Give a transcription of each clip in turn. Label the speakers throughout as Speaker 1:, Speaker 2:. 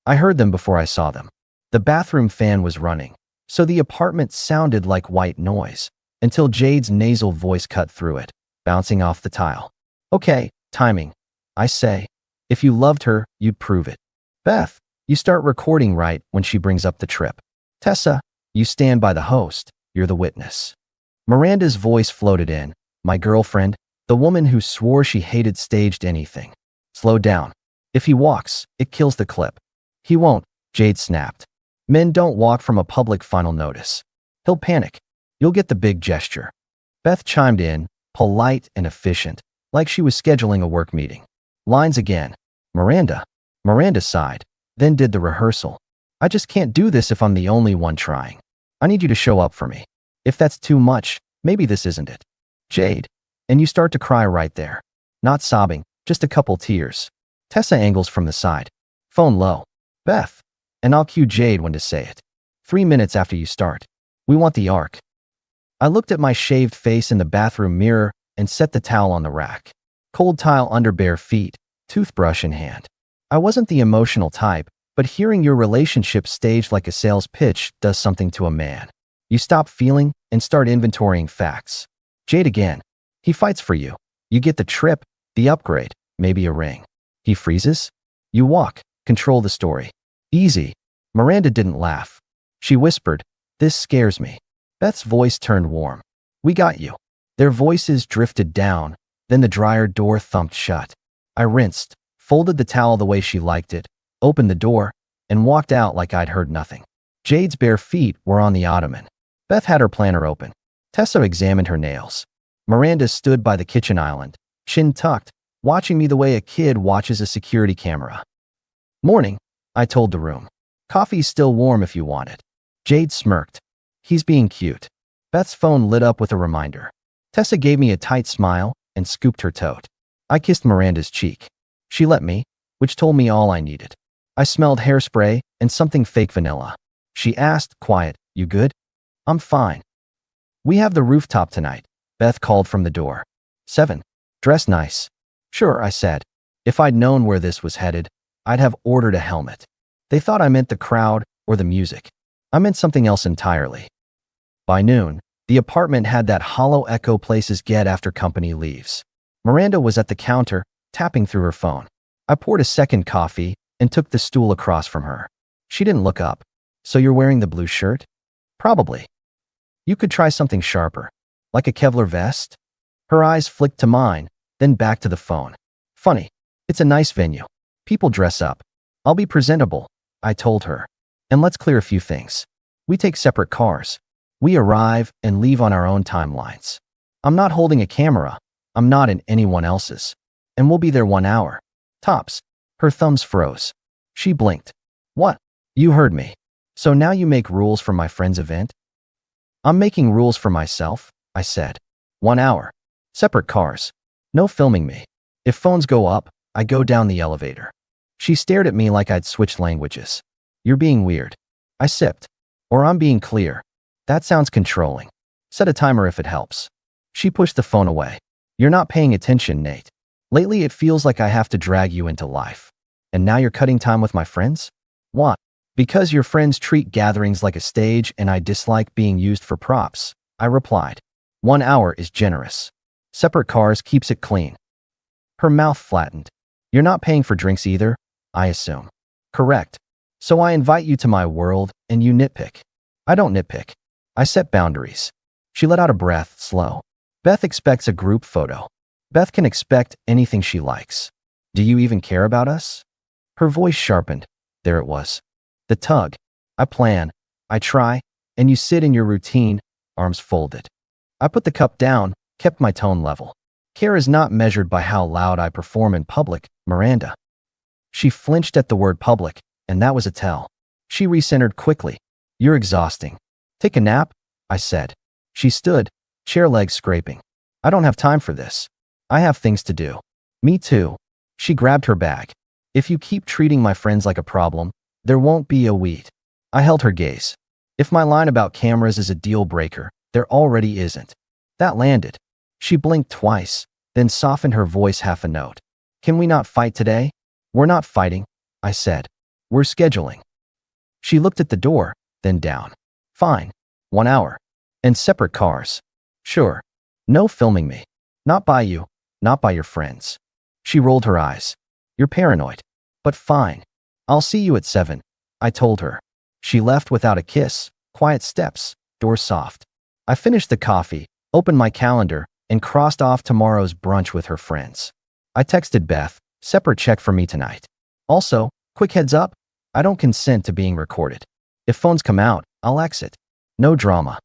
Speaker 1: I heard them before I saw them. The bathroom fan was running, so the apartment sounded like white noise, until Jade's nasal voice cut through it, bouncing off the tile. Okay, timing. I say. If you loved her, you'd prove it. Beth, you start recording right when she brings up the trip. Tessa, you stand by the host. You're the witness. Miranda's voice floated in. My girlfriend, the woman who swore she hated staged anything. Slow down. If he walks, it kills the clip. He won't, Jade snapped. Men don't walk from a public final notice. He'll panic. You'll get the big gesture. Beth chimed in, polite and efficient, like she was scheduling a work meeting. Lines again. Miranda. Miranda sighed, then did the rehearsal. I just can't do this if I'm the only one trying. I need you to show up for me. If that's too much, maybe this isn't it. Jade. And you start to cry right there. Not sobbing, just a couple tears. Tessa angles from the side. Phone low. Beth. And I'll cue Jade when to say it. 3 minutes after you start. We want the arc. I looked at my shaved face in the bathroom mirror and set the towel on the rack. Cold tile under bare feet, toothbrush in hand. I wasn't the emotional type, but hearing your relationship staged like a sales pitch does something to a man. You stop feeling and start inventorying facts. Jade again. He fights for you. You get the trip, the upgrade, maybe a ring. He freezes. You walk, control the story. Easy. Miranda didn't laugh. She whispered, this scares me. Beth's voice turned warm. We got you. Their voices drifted down, then the dryer door thumped shut. I rinsed, folded the towel the way she liked it, opened the door, and walked out like I'd heard nothing. Jade's bare feet were on the ottoman. Beth had her planner open. Tessa examined her nails. Miranda stood by the kitchen island, chin tucked, watching me the way a kid watches a security camera. Morning, I told the room. Coffee's still warm if you want it. Jade smirked. He's being cute. Beth's phone lit up with a reminder. Tessa gave me a tight smile and scooped her tote. I kissed Miranda's cheek. She let me, which told me all I needed. I smelled hairspray and something fake vanilla. She asked, quiet, you good? I'm fine. We have the rooftop tonight, Beth called from the door. 7. Dress nice. Sure, I said. If I'd known where this was headed, I'd have ordered a helmet. They thought I meant the crowd or the music. I meant something else entirely. By noon, the apartment had that hollow echo places get after company leaves. Miranda was at the counter, tapping through her phone. I poured a second coffee and took the stool across from her. She didn't look up. So you're wearing the blue shirt? Probably. You could try something sharper, like a Kevlar vest. Her eyes flicked to mine, then back to the phone. Funny. It's a nice venue. People dress up. I'll be presentable, I told her. And let's clear a few things. We take separate cars. We arrive and leave on our own timelines. I'm not holding a camera. I'm not in anyone else's. And we'll be there 1 hour. Tops. Her thumbs froze. She blinked. What? You heard me. So now you make rules for my friend's event? I'm making rules for myself, I said. 1 hour. Separate cars. No filming me. If phones go up, I go down the elevator. She stared at me like I'd switched languages. You're being weird. I sipped. Or I'm being clear. That sounds controlling. Set a timer if it helps. She pushed the phone away. You're not paying attention, Nate. Lately it feels like I have to drag you into life. And now you're cutting time with my friends? What? Because your friends treat gatherings like a stage and I dislike being used for props, I replied. 1 hour is generous. Separate cars keeps it clean. Her mouth flattened. You're not paying for drinks either, I assume. Correct. So I invite you to my world and you nitpick. I don't nitpick. I set boundaries. She let out a breath, slow. Beth expects a group photo. Beth can expect anything she likes. Do you even care about us? Her voice sharpened. There it was. The tug. I plan. I try. And you sit in your routine, arms folded. I put the cup down, kept my tone level. Care is not measured by how loud I perform in public, Miranda. She flinched at the word public, and that was a tell. She recentered quickly. You're exhausting. Take a nap, I said. She stood, chair legs scraping. I don't have time for this. I have things to do. Me too. She grabbed her bag. If you keep treating my friends like a problem, there won't be a weed. I held her gaze. If my line about cameras is a deal breaker, there already isn't. That landed. She blinked twice, then softened her voice half a note. Can we not fight today? We're not fighting, I said. We're scheduling. She looked at the door, then down. Fine. 1 hour. And separate cars. Sure. No filming me. Not by you. Not by your friends. She rolled her eyes. You're paranoid. But fine. I'll see you at 7, I told her. She left without a kiss, quiet steps, door soft. I finished the coffee, opened my calendar, and crossed off tomorrow's brunch with her friends. I texted Beth, separate check for me tonight. Also, quick heads up, I don't consent to being recorded. If phones come out, I'll exit. No drama.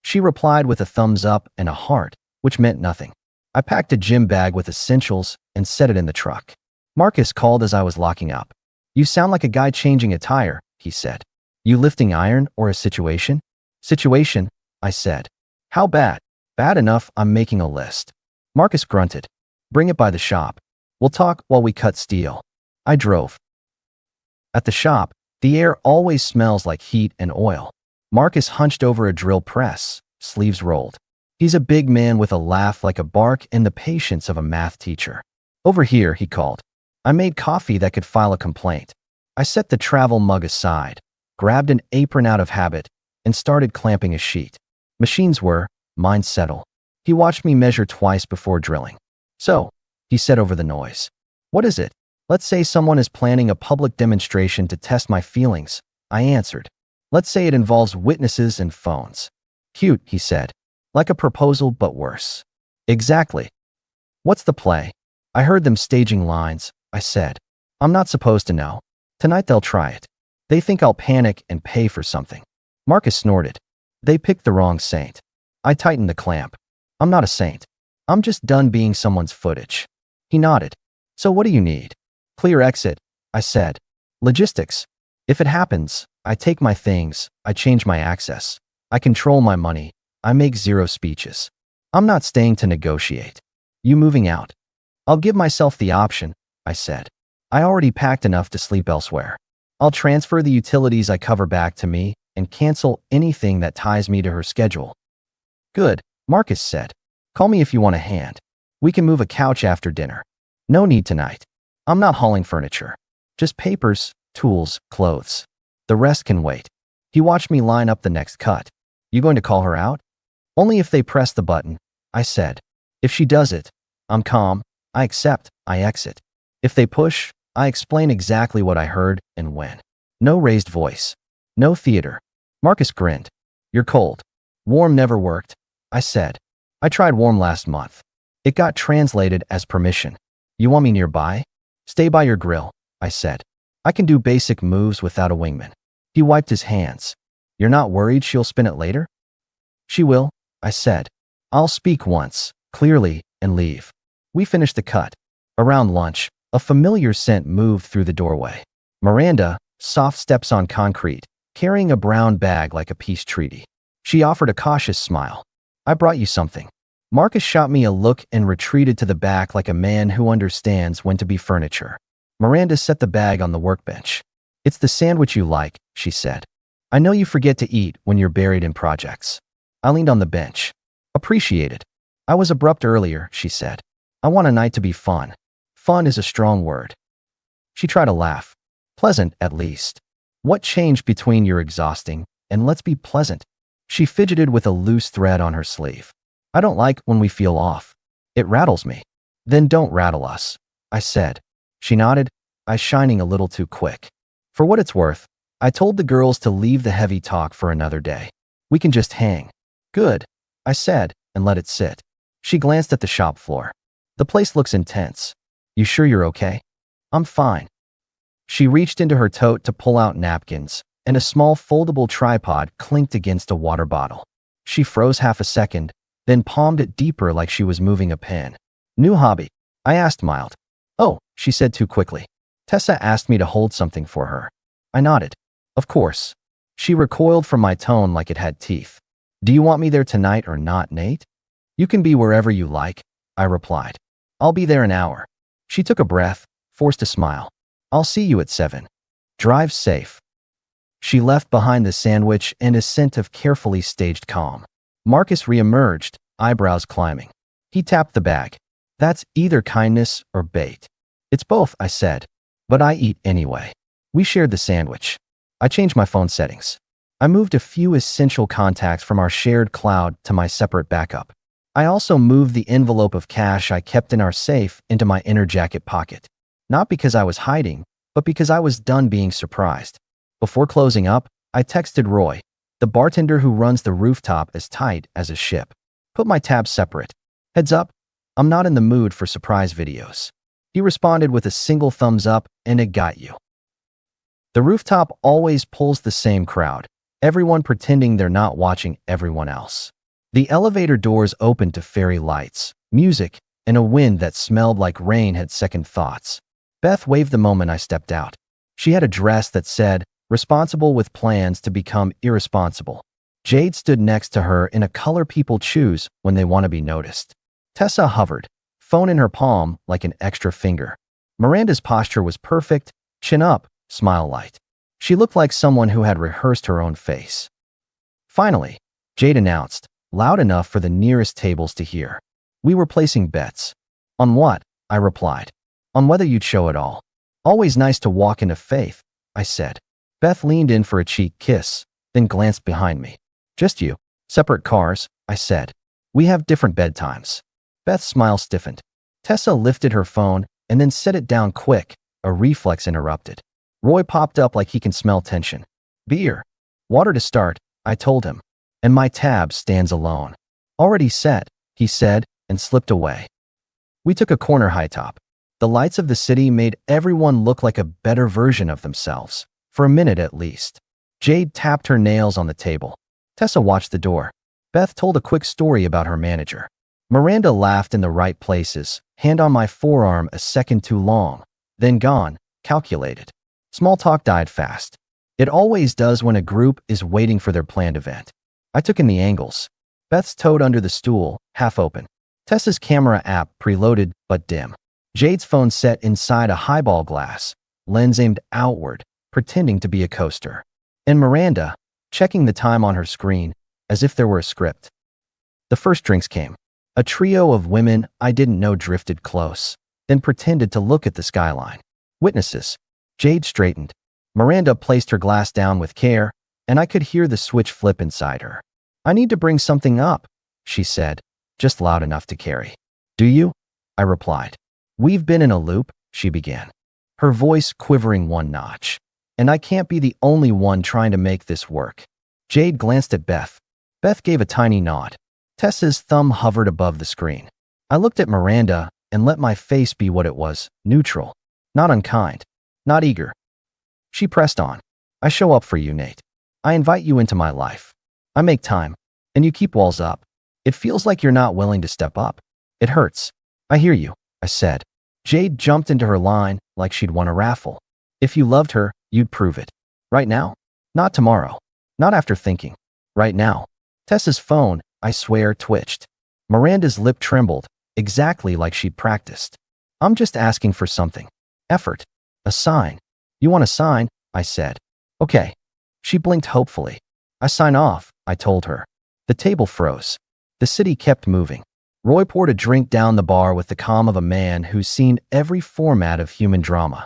Speaker 1: She replied with a thumbs up and a heart, which meant nothing. I packed a gym bag with essentials and set it in the truck. Marcus called as I was locking up. You sound like a guy changing a tire, he said. You lifting iron or a situation? Situation, I said. How bad? Bad enough I'm making a list. Marcus grunted. Bring it by the shop. We'll talk while we cut steel. I drove. At the shop, the air always smells like heat and oil. Marcus hunched over a drill press, sleeves rolled. He's a big man with a laugh like a bark and the patience of a math teacher. Over here, he called. I made coffee that could file a complaint. I set the travel mug aside, grabbed an apron out of habit, and started clamping a sheet. Machines were, mine settle. He watched me measure twice before drilling. So, he said over the noise. What is it? Let's say someone is planning a public demonstration to test my feelings, I answered. Let's say it involves witnesses and phones. Cute, he said. Like a proposal, but worse. Exactly. What's the play? I heard them staging lines, I said. I'm not supposed to know. Tonight they'll try it. They think I'll panic and pay for something. Marcus snorted. They picked the wrong saint. I tightened the clamp. I'm not a saint. I'm just done being someone's footage. He nodded. So what do you need? Clear exit, I said. Logistics. If it happens, I take my things, I change my access. I control my money. I make 0 speeches. I'm not staying to negotiate. You moving out? I'll give myself the option, I said. I already packed enough to sleep elsewhere. I'll transfer the utilities I cover back to me and cancel anything that ties me to her schedule. Good, Marcus said. Call me if you want a hand. We can move a couch after dinner. No need tonight. I'm not hauling furniture. Just papers, tools, clothes. The rest can wait. He watched me line up the next cut. You going to call her out? Only if they press the button, I said. If she does it, I'm calm. I accept, I exit. If they push, I explain exactly what I heard and when. No raised voice. No theater. Marcus grinned. You're cold. Warm never worked, I said. I tried warm last month. It got translated as permission. You want me nearby? Stay by your grill, I said. I can do basic moves without a wingman. He wiped his hands. You're not worried she'll spin it later? She will, I said. I'll speak once, clearly, and leave. We finished the cut. Around lunch, a familiar scent moved through the doorway. Miranda, soft steps on concrete, carrying a brown bag like a peace treaty. She offered a cautious smile. I brought you something. Marcus shot me a look and retreated to the back like a man who understands when to be furniture. Miranda set the bag on the workbench. It's the sandwich you like, she said. I know you forget to eat when you're buried in projects. I leaned on the bench. Appreciated. I was abrupt earlier, she said. I want a night to be fun. Fun is a strong word. She tried to laugh. Pleasant, at least. What changed between you're exhausting and let's be pleasant? She fidgeted with a loose thread on her sleeve. I don't like when we feel off. It rattles me. Then don't rattle us, I said. She nodded, eyes shining a little too quick. For what it's worth, I told the girls to leave the heavy talk for another day. We can just hang. Good, I said, and let it sit. She glanced at the shop floor. The place looks intense. You sure you're okay? I'm fine. She reached into her tote to pull out napkins, and a small foldable tripod clinked against a water bottle. She froze half a second, then palmed it deeper like she was moving a pen. New hobby? I asked mild. Oh, she said too quickly. Tessa asked me to hold something for her. I nodded. Of course. She recoiled from my tone like it had teeth. Do you want me there tonight or not, Nate? You can be wherever you like, I replied. I'll be there an hour. She took a breath, forced a smile. I'll see you at 7. Drive safe. She left behind the sandwich and a scent of carefully staged calm. Marcus reemerged, eyebrows climbing. He tapped the bag. That's either kindness or bait. It's both, I said. But I eat anyway. We shared the sandwich. I changed my phone settings. I moved a few essential contacts from our shared cloud to my separate backup. I also moved the envelope of cash I kept in our safe into my inner jacket pocket. Not because I was hiding, but because I was done being surprised. Before closing up, I texted Roy, the bartender who runs the rooftop as tight as a ship. Put my tabs separate. Heads up, I'm not in the mood for surprise videos. He responded with a single thumbs up, and it got you. The rooftop always pulls the same crowd, everyone pretending they're not watching everyone else. The elevator doors opened to fairy lights, music, and a wind that smelled like rain had second thoughts. Beth waved the moment I stepped out. She had a dress that said, "Responsible with plans to become irresponsible." Jade stood next to her in a color people choose when they want to be noticed. Tessa hovered, phone in her palm like an extra finger. Miranda's posture was perfect, chin up, smile light. She looked like someone who had rehearsed her own face. Finally, Jade announced, loud enough for the nearest tables to hear. We were placing bets. On what? I replied. On whether you'd show it all. Always nice to walk into faith, I said. Beth leaned in for a cheek kiss, then glanced behind me. Just you. Separate cars, I said. We have different bedtimes. Beth's smile stiffened. Tessa lifted her phone and then set it down quick, a reflex interrupted. Roy popped up like he can smell tension. Beer. Water to start, I told him. And my tab stands alone. Already set, he said, and slipped away. We took a corner high top. The lights of the city made everyone look like a better version of themselves, for a minute at least. Jade tapped her nails on the table. Tessa watched the door. Beth told a quick story about her manager. Miranda laughed in the right places, hand on my forearm a second too long, then gone, calculated. Small talk died fast. It always does when a group is waiting for their planned event. I took in the angles. Beth's toed under the stool, half open. Tessa's camera app preloaded but dim. Jade's phone set inside a highball glass, lens aimed outward, pretending to be a coaster. And Miranda, checking the time on her screen, as if there were a script. The first drinks came. A trio of women I didn't know drifted close, then pretended to look at the skyline. Witnesses. Jade straightened. Miranda placed her glass down with care, and I could hear the switch flip inside her. I need to bring something up, she said, just loud enough to carry. Do you? I replied. We've been in a loop, she began, her voice quivering one notch. And I can't be the only one trying to make this work. Jade glanced at Beth. Beth gave a tiny nod. Tessa's thumb hovered above the screen. I looked at Miranda and let my face be what it was, neutral, not unkind, not eager. She pressed on. I show up for you, Nate. I invite you into my life. I make time, and you keep walls up. It feels like you're not willing to step up. It hurts. I hear you, I said. Jade jumped into her line like she'd won a raffle. If you loved her, you'd prove it. Right now? Not tomorrow. Not after thinking. Right now. Tessa's phone, I swear, twitched. Miranda's lip trembled, exactly like she'd practiced. I'm just asking for something. Effort. A sign. You want a sign? I said. Okay. She blinked hopefully. I sign off, I told her. The table froze. The city kept moving. Roy poured a drink down the bar with the calm of a man who's seen every format of human drama.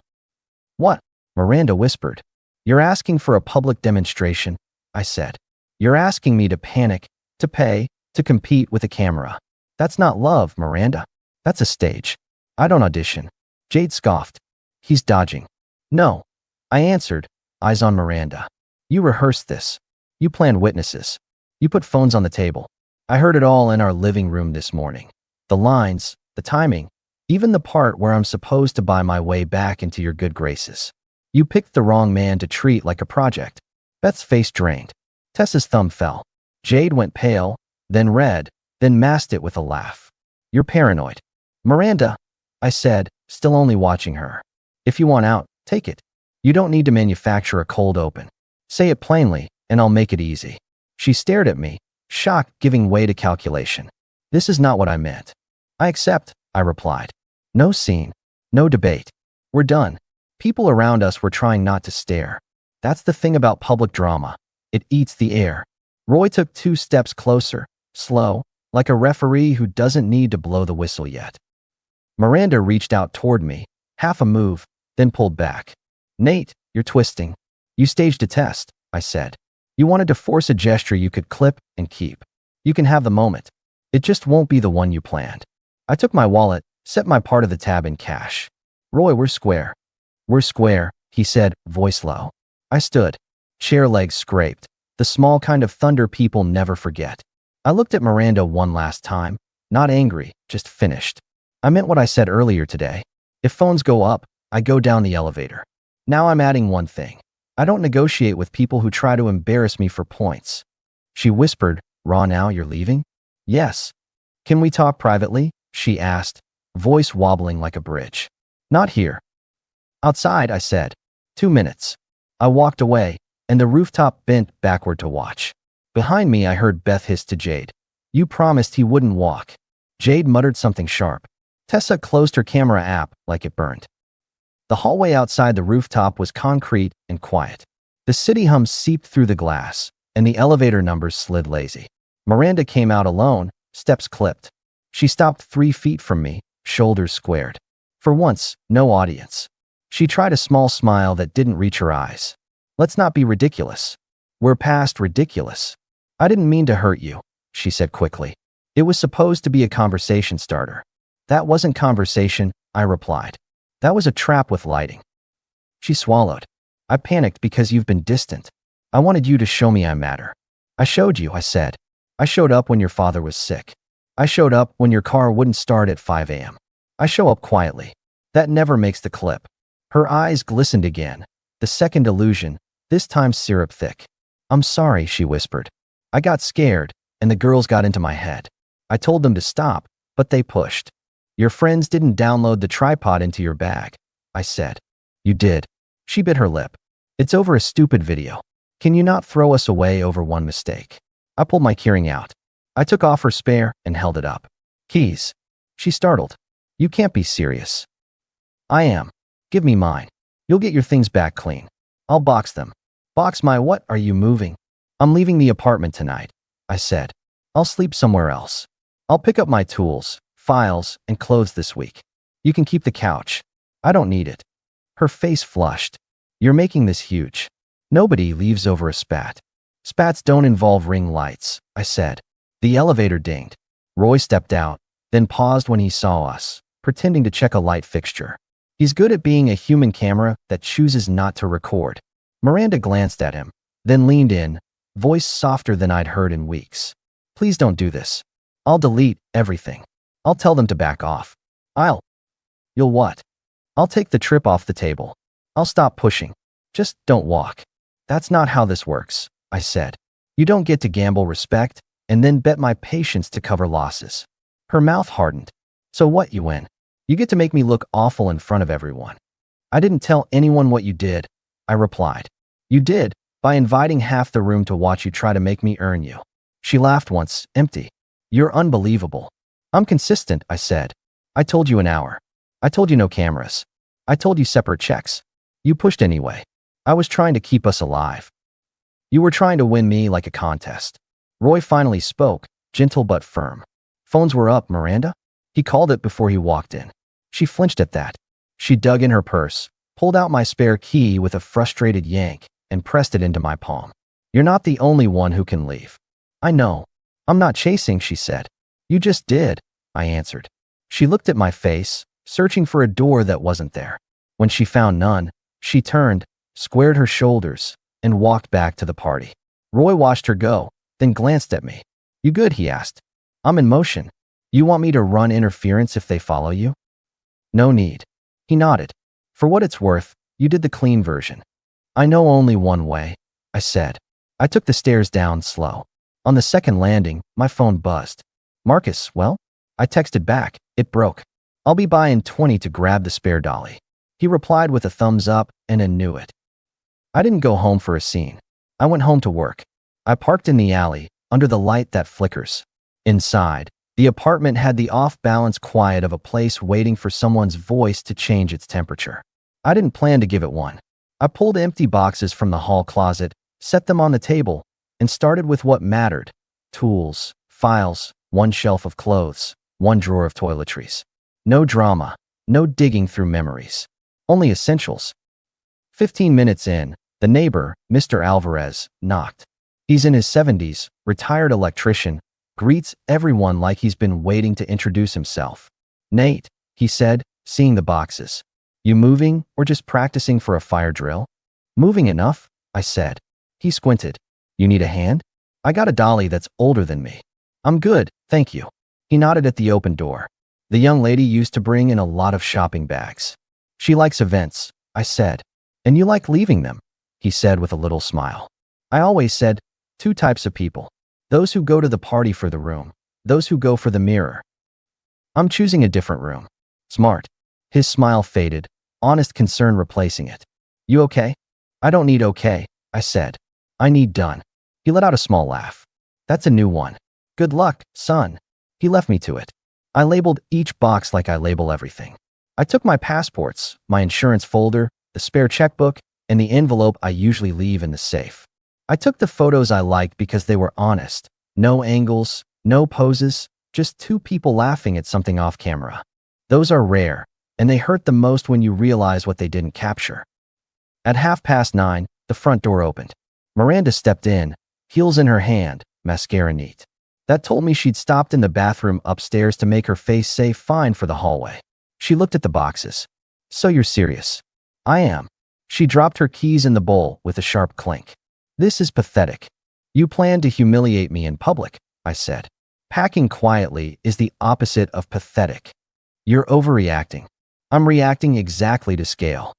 Speaker 1: What? Miranda whispered. You're asking for a public demonstration, I said. You're asking me to panic, to pay, to compete with a camera. That's not love, Miranda. That's a stage. I don't audition. Jade scoffed. He's dodging. No, I answered, eyes on Miranda. You rehearsed this. You planned witnesses. You put phones on the table. I heard it all in our living room this morning. The lines, the timing, even the part where I'm supposed to buy my way back into your good graces. You picked the wrong man to treat like a project. Beth's face drained. Tessa's thumb fell. Jade went pale, then red, then masked it with a laugh. You're paranoid. Miranda, I said, still only watching her. If you want out, take it. You don't need to manufacture a cold open. Say it plainly, and I'll make it easy. She stared at me, shock giving way to calculation. This is not what I meant. I accept, I replied. No scene. No debate. We're done. People around us were trying not to stare. That's the thing about public drama. It eats the air. Roy took 2 steps closer, slow, like a referee who doesn't need to blow the whistle yet. Miranda reached out toward me, half a move, then pulled back. Nate, You're twisting. You staged a test, I said. You wanted to force a gesture you could clip and keep. You can have the moment. It just won't be the one you planned. I took my wallet, set my part of the tab in cash. Roy, we're square. We're square, he said, voice low. I stood. Chair legs scraped. The small kind of thunder people never forget. I looked at Miranda one last time. Not angry, just finished. I meant what I said earlier today. If phones go up, I go down the elevator. Now I'm adding one thing. I don't negotiate with people who try to embarrass me for points. She whispered, Raw, now you're leaving? Yes. Can we talk privately? She asked, voice wobbling like a bridge. Not here. Outside, I said. 2 minutes. I walked away, and the rooftop bent backward to watch. Behind me, I heard Beth hiss to Jade. You promised he wouldn't walk. Jade muttered something sharp. Tessa closed her camera app like it burned. The hallway outside the rooftop was concrete and quiet. The city hum seeped through the glass, and the elevator numbers slid lazy. Miranda came out alone, steps clipped. She stopped 3 feet from me, shoulders squared. For once, no audience. She tried a small smile that didn't reach her eyes. Let's not be ridiculous. We're past ridiculous. I didn't mean to hurt you, she said quickly. It was supposed to be a conversation starter. That wasn't conversation, I replied. That was a trap with lighting. She swallowed. I panicked because you've been distant. I wanted you to show me I matter. I showed you, I said. I showed up when your father was sick. I showed up when your car wouldn't start at 5 a.m. I show up quietly. That never makes the clip. Her eyes glistened again. The second illusion, this time syrup thick. I'm sorry, she whispered. I got scared, and the girls got into my head. I told them to stop, but they pushed. Your friends didn't download the tripod into your bag, I said. You did. She bit her lip. It's over a stupid video. Can you not throw us away over one mistake? I pulled my keyring out. I took off her spare and held it up. Keys. She startled. You can't be serious. I am. Give me mine. You'll get your things back clean. I'll box them. Box my what? Are you moving? I'm leaving the apartment tonight, I said. I'll sleep somewhere else. I'll pick up my tools, files, and clothes this week. You can keep the couch. I don't need it. Her face flushed. You're making this huge. Nobody leaves over a spat. Spats don't involve ring lights, I said. The elevator dinged. Roy stepped out, then paused when he saw us, pretending to check a light fixture. He's good at being a human camera that chooses not to record. Miranda glanced at him, then leaned in, voice softer than I'd heard in weeks. Please don't do this. I'll delete everything. I'll tell them to back off. You'll what? I'll take the trip off the table. I'll stop pushing. Just don't walk. That's not how this works, I said. You don't get to gamble respect and then bet my patience to cover losses. Her mouth hardened. So what, you win? You get to make me look awful in front of everyone. I didn't tell anyone what you did, I replied. You did, by inviting half the room to watch you try to make me earn you. She laughed once, empty. You're unbelievable. I'm consistent, I said. I told you an hour. I told you no cameras. I told you separate checks. You pushed anyway. I was trying to keep us alive. You were trying to win me like a contest. Roy finally spoke, gentle but firm. Phones were up, Miranda? He called it before he walked in. She flinched at that. She dug in her purse, pulled out my spare key with a frustrated yank, and pressed it into my palm. You're not the only one who can leave. I know. I'm not chasing, she said. You just did, I answered. She looked at my face, searching for a door that wasn't there. When she found none, she turned, squared her shoulders, and walked back to the party. Roy watched her go, then glanced at me. You good? He asked. I'm in motion. You want me to run interference if they follow you? No need. He nodded. For what it's worth, you did the clean version. I know only one way, I said. I took the stairs down slow. On the second landing, my phone buzzed. Marcus, well? I texted back. It broke. I'll be by in 20 to grab the spare dolly. He replied with a thumbs up and a knew it. I didn't go home for a scene. I went home to work. I parked in the alley, under the light that flickers. Inside, the apartment had the off-balance quiet of a place waiting for someone's voice to change its temperature. I didn't plan to give it one. I pulled empty boxes from the hall closet, set them on the table, and started with what mattered. Tools, files, one shelf of clothes, one drawer of toiletries. No drama, no digging through memories. Only essentials. 15 minutes in, the neighbor, Mr. Alvarez, knocked. He's in his 70s, retired electrician, greets everyone like he's been waiting to introduce himself. "Nate," he said, seeing the boxes. "You moving or just practicing for a fire drill?" "Moving enough," I said. He squinted. "You need a hand?" "I got a dolly that's older than me." "I'm good, thank you." He nodded at the open door. "The young lady used to bring in a lot of shopping bags." "She likes events," I said. "And you like leaving them," he said with a little smile. I always said, two types of people. Those who go to the party for the room. Those who go for the mirror. I'm choosing a different room. Smart. His smile faded, honest concern replacing it. "You okay?" "I don't need okay," I said. "I need done." He let out a small laugh. "That's a new one. Good luck, son." He left me to it. I labeled each box like I label everything. I took my passports, my insurance folder, the spare checkbook, and the envelope I usually leave in the safe. I took the photos I liked because they were honest. No angles, no poses, just two people laughing at something off camera. Those are rare, and they hurt the most when you realize what they didn't capture. At 9:30, the front door opened. Miranda stepped in, heels in her hand, mascara neat. That told me she'd stopped in the bathroom upstairs to make her face say fine for the hallway. She looked at the boxes. "So you're serious?" "I am." She dropped her keys in the bowl with a sharp clink. "This is pathetic." "You plan to humiliate me in public," I said. "Packing quietly is the opposite of pathetic. You're overreacting." "I'm reacting exactly to scale."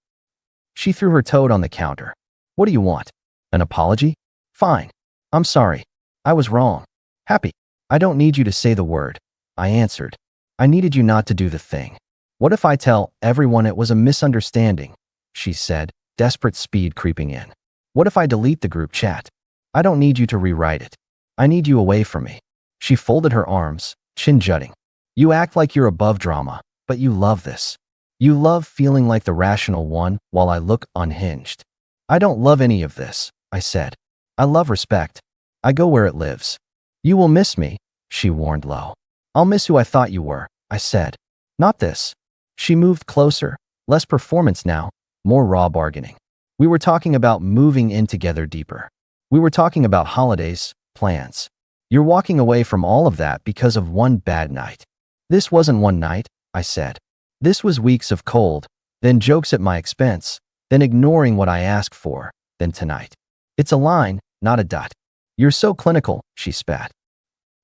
Speaker 1: She threw her toad on the counter. "What do you want? An apology?" "Fine. I'm sorry. I was wrong." "Happy." "I don't need you to say the word," I answered. "I needed you not to do the thing." "What if I tell everyone it was a misunderstanding?" she said, desperate speed creeping in. "What if I delete the group chat?" "I don't need you to rewrite it. I need you away from me." She folded her arms, chin jutting. "You act like you're above drama, but you love this. You love feeling like the rational one while I look unhinged." "I don't love any of this," I said. "I love respect. I go where it lives." "You will miss me," she warned low. "I'll miss who I thought you were," I said. "Not this." She moved closer, less performance now, more raw bargaining. We were talking about moving in together deeper. We were talking about holidays, plans. "You're walking away from all of that because of one bad night." "This wasn't one night," I said. "This was weeks of cold, then jokes at my expense, then ignoring what I asked for, then tonight." "It's a line, not a dot." "You're so clinical," she spat.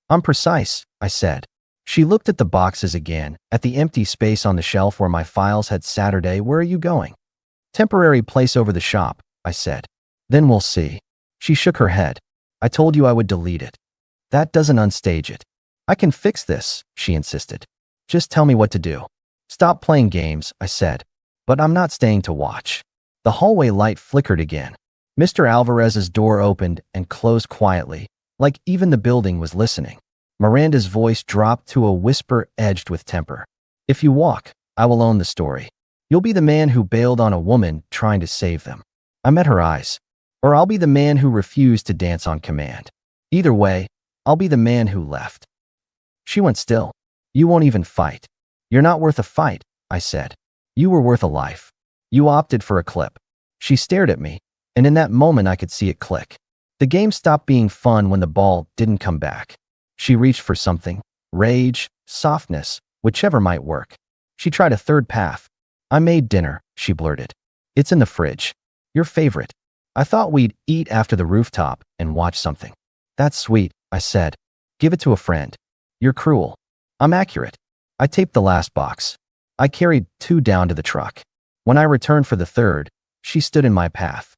Speaker 1: "I'm precise," I said. She looked at the boxes again, at the empty space on the shelf where my files had Saturday. "Where are you going?" "Temporary place over the shop," I said. "Then we'll see." She shook her head. "I told you I would delete it." "That doesn't unstage it." "I can fix this," she insisted. "Just tell me what to do." "Stop playing games," I said. "But I'm not staying to watch." The hallway light flickered again. Mr. Alvarez's door opened and closed quietly, like even the building was listening. Miranda's voice dropped to a whisper edged with temper. "If you walk, I will own the story. You'll be the man who bailed on a woman trying to save them." I met her eyes. "Or I'll be the man who refused to dance on command. Either way, I'll be the man who left." She went still. "You won't even fight." "You're not worth a fight," I said. "You were worth a life. You opted for a clip." She stared at me, and in that moment I could see it click. The game stopped being fun when the ball didn't come back. She reached for something, rage, softness, whichever might work. She tried a third path. "I made dinner," she blurted. "It's in the fridge. Your favorite." "I thought we'd eat after the rooftop and watch something." "That's sweet," I said. "Give it to a friend." "You're cruel." "I'm accurate." I taped the last box. I carried 2 down to the truck. When I returned for the third, she stood in my path.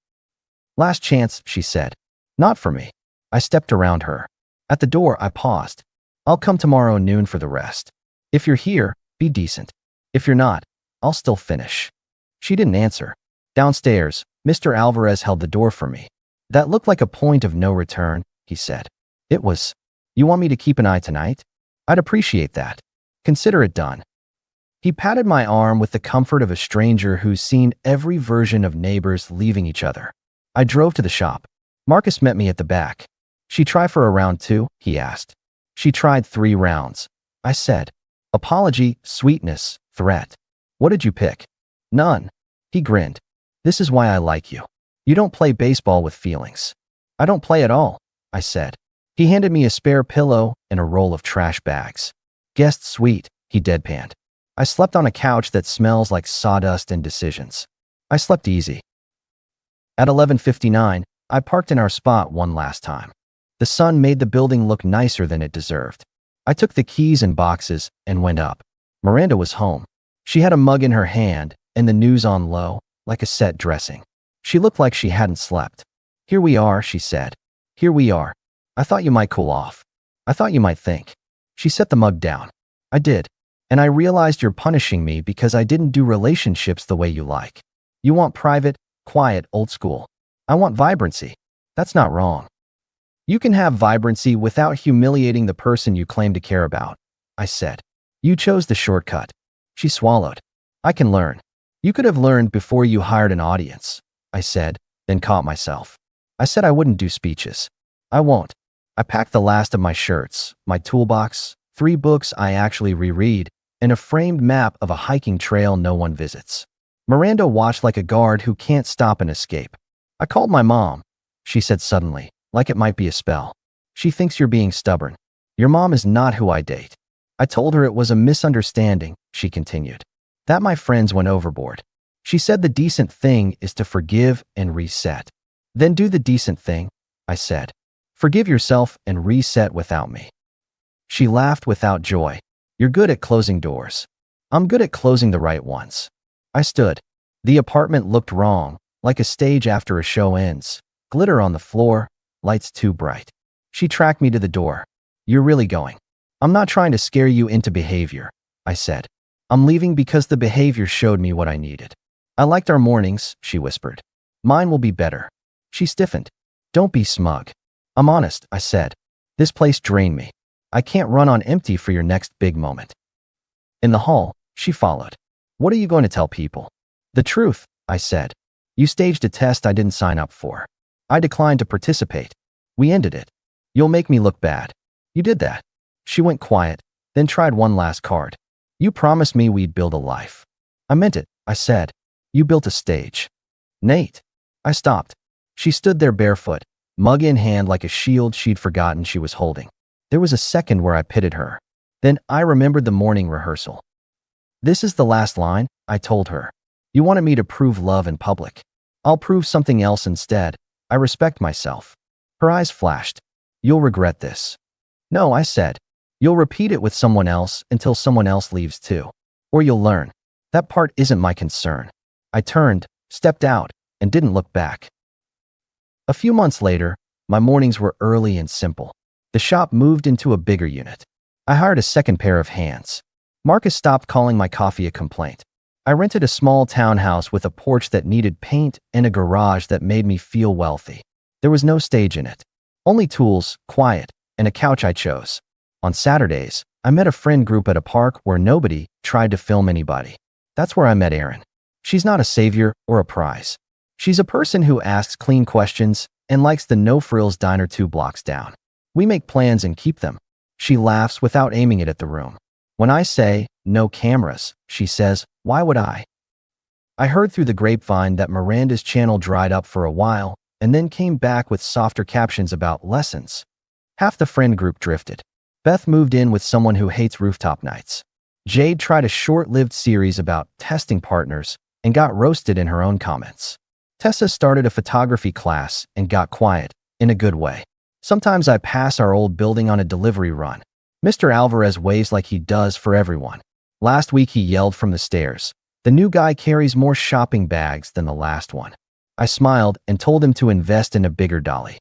Speaker 1: "Last chance," she said. "Not for me." I stepped around her. At the door, I paused. "I'll come tomorrow noon for the rest. If you're here, be decent. If you're not, I'll still finish." She didn't answer. Downstairs, Mr. Alvarez held the door for me. "That looked like a point of no return," he said. "It was. You want me to keep an eye tonight? I'd appreciate that. Consider it done." He patted my arm with the comfort of a stranger who's seen every version of neighbors leaving each other. I drove to the shop. Marcus met me at the back. "She try for a round 2?" he asked. "She tried 3 rounds." I said. "Apology, sweetness, threat. What did you pick?" "None." He grinned. This is why I like you. You don't play baseball with feelings. I don't play at all, I said. He handed me a spare pillow and a roll of trash bags. Guest suite, he deadpanned. I slept on a couch that smells like sawdust and decisions. I slept easy. At 11:59, I parked in our spot one last time. The sun made the building look nicer than it deserved. I took the keys and boxes and went up. Miranda was home. She had a mug in her hand and the news on low, like a set dressing. She looked like she hadn't slept. Here we are, she said. Here we are. I thought you might cool off. I thought you might think. She set the mug down. I did. And I realized you're punishing me because I didn't do relationships the way you like. You want private, quiet, old school. I want vibrancy. That's not wrong. You can have vibrancy without humiliating the person you claim to care about, I said. You chose the shortcut. She swallowed. I can learn. You could have learned before you hired an audience, I said, then caught myself. I said I wouldn't do speeches. I won't. I packed the last of my shirts, my toolbox, 3 books I actually reread, and a framed map of a hiking trail no one visits. Miranda watched like a guard who can't stop an escape. I called my mom, she said suddenly, like it might be a spell. She thinks you're being stubborn. Your mom is not who I date. I told her it was a misunderstanding, she continued. That my friends went overboard. She said the decent thing is to forgive and reset. Then do the decent thing, I said. Forgive yourself and reset without me. She laughed without joy. You're good at closing doors. I'm good at closing the right ones. I stood. The apartment looked wrong, like a stage after a show ends. Glitter on the floor, lights too bright. She tracked me to the door. You're really going. I'm not trying to scare you into behavior, I said. I'm leaving because the behavior showed me what I needed. I liked our mornings, she whispered. Mine will be better. She stiffened. Don't be smug. I'm honest, I said. This place drained me. I can't run on empty for your next big moment. In the hall, she followed. What are you going to tell people? The truth, I said. You staged a test I didn't sign up for. I declined to participate. We ended it. You'll make me look bad. You did that. She went quiet, then tried one last card. You promised me we'd build a life. I meant it, I said. You built a stage. Nate. I stopped. She stood there barefoot, mug in hand like a shield she'd forgotten she was holding. There was a second where I pitied her. Then I remembered the morning rehearsal. This is the last line, I told her. You wanted me to prove love in public. I'll prove something else instead. I respect myself. Her eyes flashed. You'll regret this. No, I said. You'll repeat it with someone else until someone else leaves too. Or you'll learn. That part isn't my concern. I turned, stepped out, and didn't look back. A few months later, my mornings were early and simple. The shop moved into a bigger unit. I hired a second pair of hands. Marcus stopped calling my coffee a complaint. I rented a small townhouse with a porch that needed paint and a garage that made me feel wealthy. There was no stage in it. Only tools, quiet, and a couch I chose. On Saturdays, I met a friend group at a park where nobody tried to film anybody. That's where I met Erin. She's not a savior or a prize. She's a person who asks clean questions and likes the no-frills diner 2 blocks down. We make plans and keep them. She laughs without aiming it at the room. When I say, no cameras, she says, why would I? I heard through the grapevine that Miranda's channel dried up for a while and then came back with softer captions about lessons. Half the friend group drifted. Beth moved in with someone who hates rooftop nights. Jade tried a short-lived series about testing partners and got roasted in her own comments. Tessa started a photography class and got quiet, in a good way. Sometimes I pass our old building on a delivery run. Mr. Alvarez waves like he does for everyone. Last week he yelled from the stairs. The new guy carries more shopping bags than the last one. I smiled and told him to invest in a bigger dolly.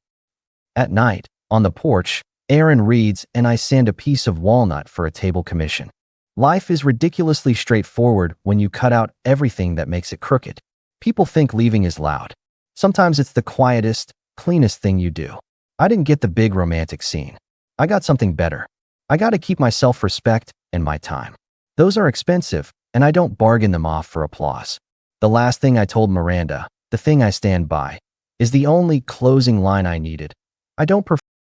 Speaker 1: At night, on the porch, Erin reads and I sand a piece of walnut for a table commission. Life is ridiculously straightforward when you cut out everything that makes it crooked. People think leaving is loud. Sometimes it's the quietest, cleanest thing you do. I didn't get the big romantic scene. I got something better. I got to keep my self-respect and my time. Those are expensive, and I don't bargain them off for applause. The last thing I told Miranda, the thing I stand by, is the only closing line I needed. I don't prefer